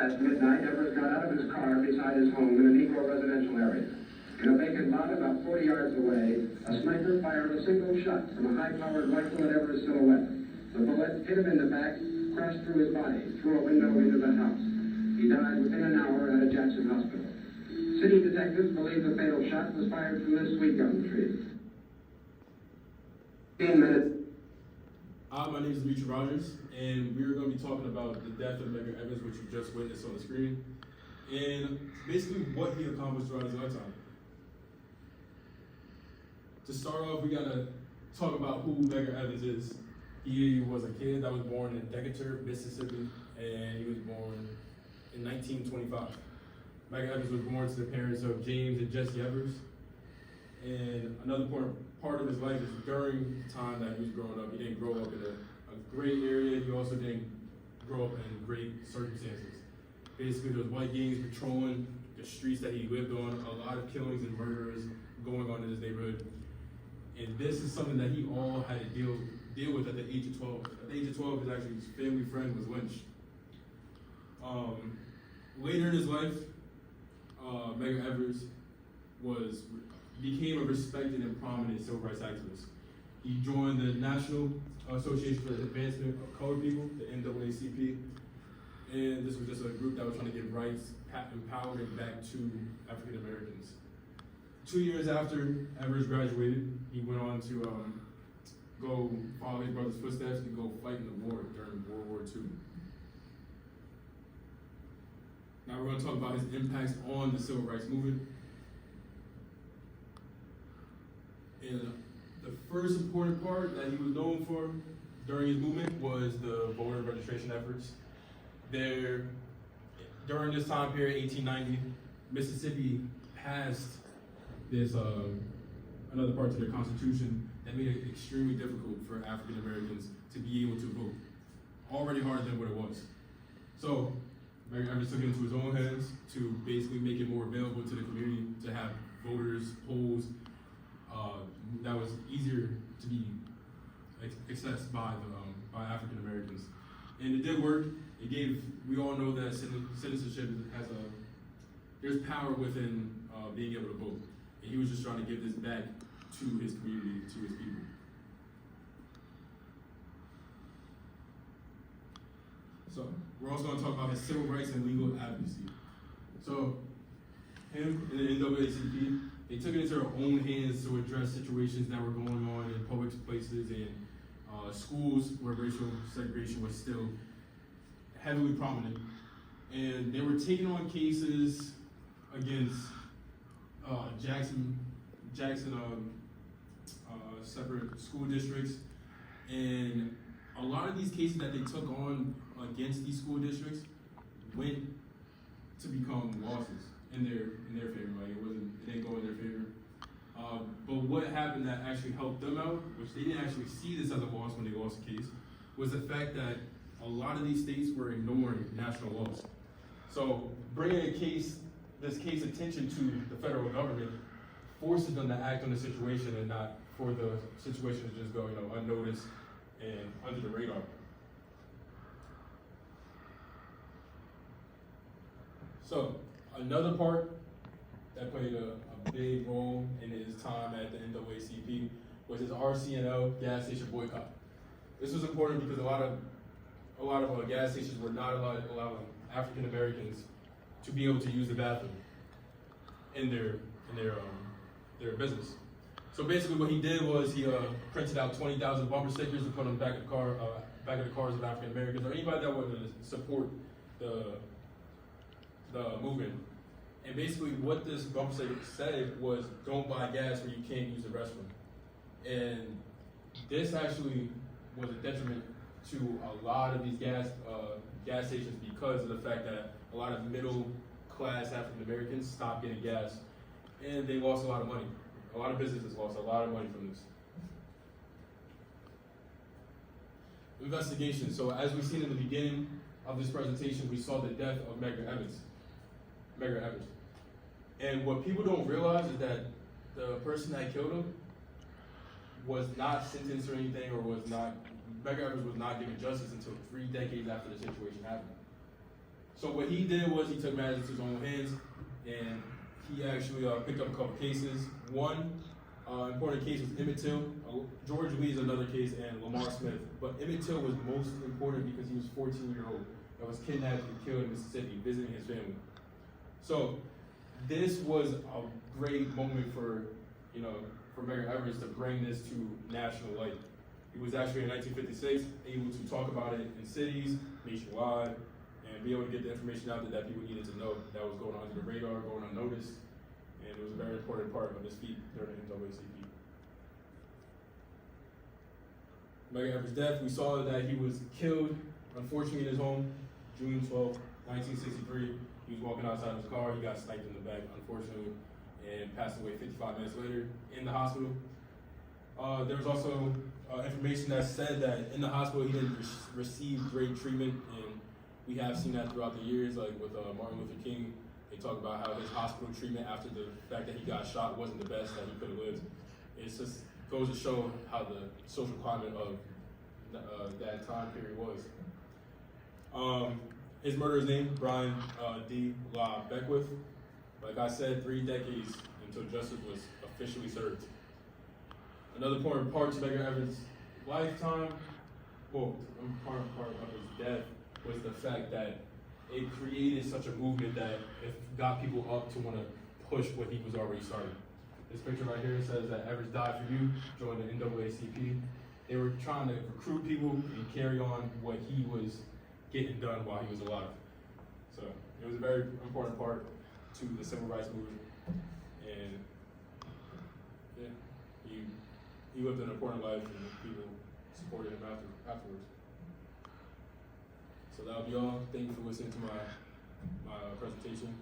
At midnight, Evers got out of his car beside his home in a Negro residential area. In a vacant lot about 40 yards away, a sniper fired a single shot from a high-powered rifle at Evers' silhouette. The bullet hit him in the back, crashed through his body, through a window into the house. He died within an hour at a Jackson hospital. City detectives believe the fatal shot was fired from this sweet gum tree. 15 minutes. Hi, my name is Medgar Evers, and we're going to be talking about the death of Medgar Evers, which you just witnessed on the screen, and basically what he accomplished throughout his lifetime. To start off, we got to talk about who Medgar Evers is. He was a kid that was born in Decatur, Mississippi, and he was born in 1925. Medgar Evers was born to the parents of James and Jesse Evers. And another part of his life is during the time that he was growing up. He didn't grow up in a great area. He also didn't grow up in great circumstances. Basically, there was white gangs patrolling the streets that he lived on, a lot of killings and murders going on in his neighborhood. And this is something that he all had to deal with at the age of 12. At the age of 12, his family friend was lynched. Later in his life, Medgar Evers became a respected and prominent civil rights activist. He joined the National Association for the Advancement of Colored People, the NAACP, and this was just a group that was trying to give rights, empowerment back to African Americans. 2 years after Evers graduated, he went on to go follow his brother's footsteps and go fight in the war during World War II. Now we're going to talk about his impacts on the civil rights movement. And the first important part that he was known for during his movement was the voter registration efforts. During this time period, 1890, Mississippi passed this another part to their constitution that made it extremely difficult for African Americans to be able to vote. Already harder than what it was. So Medgar Evers took it into his own hands to basically make it more available to the community, to have voters, polls, that was easier to be accessed by African Americans. And it did work. We all know that citizenship there's power within being able to vote. And he was just trying to give this back to his community, to his people. So we're also going to talk about his civil rights and legal advocacy. So him and the NAACP, they took it into their own hands to address situations that were going on in public places and schools where racial segregation was still heavily prominent. And they were taking on cases against Jackson separate school districts. And a lot of these cases that they took on against these school districts went to become losses in their favor. Like it didn't go in their favor. But what happened that actually helped them out, which they didn't actually see this as a loss when they lost the case, was the fact that a lot of these states were ignoring national laws. So bringing this case attention to the federal government forces them to act on the situation and not for the situation to just go, unnoticed and under the radar. So another part that played a big role in his time at the NAACP was his RCNL gas station boycott. This was important because a lot of gas stations were not allowing African Americans to be able to use the bathroom in their business. So basically, what he did was he printed out 20,000 bumper stickers and put them back of the cars of African Americans or anybody that wanted to support the movement. And basically, what this bumper sticker said was, "Don't buy gas where you can't use the restroom." And this actually was a detriment to a lot of these gas stations because of the fact that a lot of middle-class African Americans stopped getting gas, and they lost a lot of money. A lot of businesses lost a lot of money from this. Investigation. So as we've seen in the beginning of this presentation, we saw the death of Medgar Evers. And what people don't realize is that the person that killed him was not sentenced or anything, or Medgar Evers was not given justice until 3 decades after the situation happened. So what he did was he took matters into his own hands, and he actually picked up a couple cases. One important case was Emmett Till. George Lee is another case, and Lamar Smith. But Emmett Till was most important because he was 14-year-old that was kidnapped and killed in Mississippi, visiting his family. So this was a great moment for Medgar Evers to bring this to national light. He was actually in 1956 able to talk about it in cities nationwide and be able to get the information out there that people needed to know that was going on under the radar, going unnoticed, and it was a very important part of his feat during the NAACP. Medgar Evers' death, we saw that he was killed, unfortunately, in his home, June 12, 1963. He was walking outside of his car, he got sniped in the back, unfortunately, and passed away 55 minutes later in the hospital. There was also information that said that in the hospital he didn't receive great treatment, and we have seen that throughout the years, like with Martin Luther King. They talk about how his hospital treatment after the fact that he got shot wasn't the best that he could have lived. It just goes to show how the social climate of that time period was. His murderer's name, Brian D. La Beckwith. Like I said, 3 decades until justice was officially served. Another important part to Medgar Evers' lifetime, part of his death, was the fact that it created such a movement that it got people up to want to push what he was already starting. This picture right here says that Evers died for you, joined the NAACP. They were trying to recruit people and carry on what he was getting done while he was alive. So it was a very important part to the civil rights movement, and yeah, he lived an important life, and people supported him afterwards. So that'll be all. Thank you for listening to my presentation.